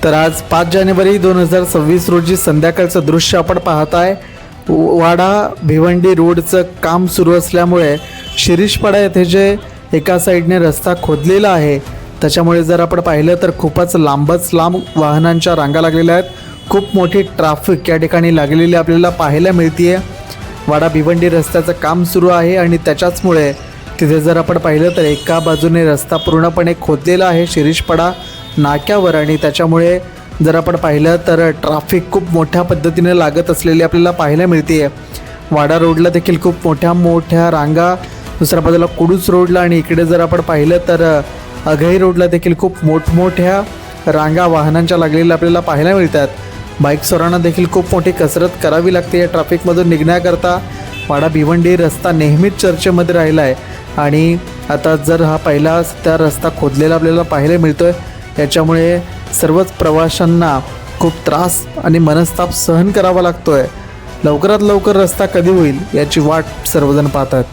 तर आज 5 जानेवारी 2026 रोजी संध्याकाळचं दृश्य आपण पाहताय। वाडा भिवंडी रोडचं काम सुरू असल्यामुळे शिरीषपाडा येथे जे एका साईडने रस्ता खोदलेला आहे त्याच्यामुळे जर आपण पाहिलं तर खूपच लांब वाहनांच्या रांगा लागलेल्या आहेत। खूप मोठी ट्रॅफिक या ठिकाणी लागलेली आपल्याला पाहायला मिळते। वाडा भिवंडी रस्त्याचं काम सुरू आहे आणि त्याच्याचमुळे तिथे जर आपण पाहिलं तर एका बाजूने रस्ता पूर्णपणे खोदलेला आहे शिरीषपाडा नाक्यावर, आणि त्याच्यामुळे जर आपण पाहिलं तर ट्रॅफिक खूप मोठ्या पद्धतीने लागत असलेली आपल्याला पाहायला मिळते। वाडा रोडला देखील खूप मोठ्या रांगा, दुसऱ्या बाजूला कुडूस रोडला आणि इकडे जर आपण पाहिलं तर अघई रोडला देखील खूप मोठ्या रांगा वाहनांच्या लागलेल्या आपल्याला पाहायला मिळतात। बाईकस्वारांना देखील खूप मोठी कसरत करावी लागते या ट्रॅफिकमधून निघण्याकरता। वाडा भिवंडी रस्ता नेहमीच चर्चेमध्ये राहिला आहे आणि आता जर हा पहिला त्या रस्ता खोदलेला आपल्याला पाहायला मिळतोय, याच्यामुळे सर्वच प्रवाशांना खूप त्रास आणि मनस्ताप सहन करावा लागतोय। लवकरात लवकर रस्ता कधी होईल याची वाट सर्वजण पाहतात।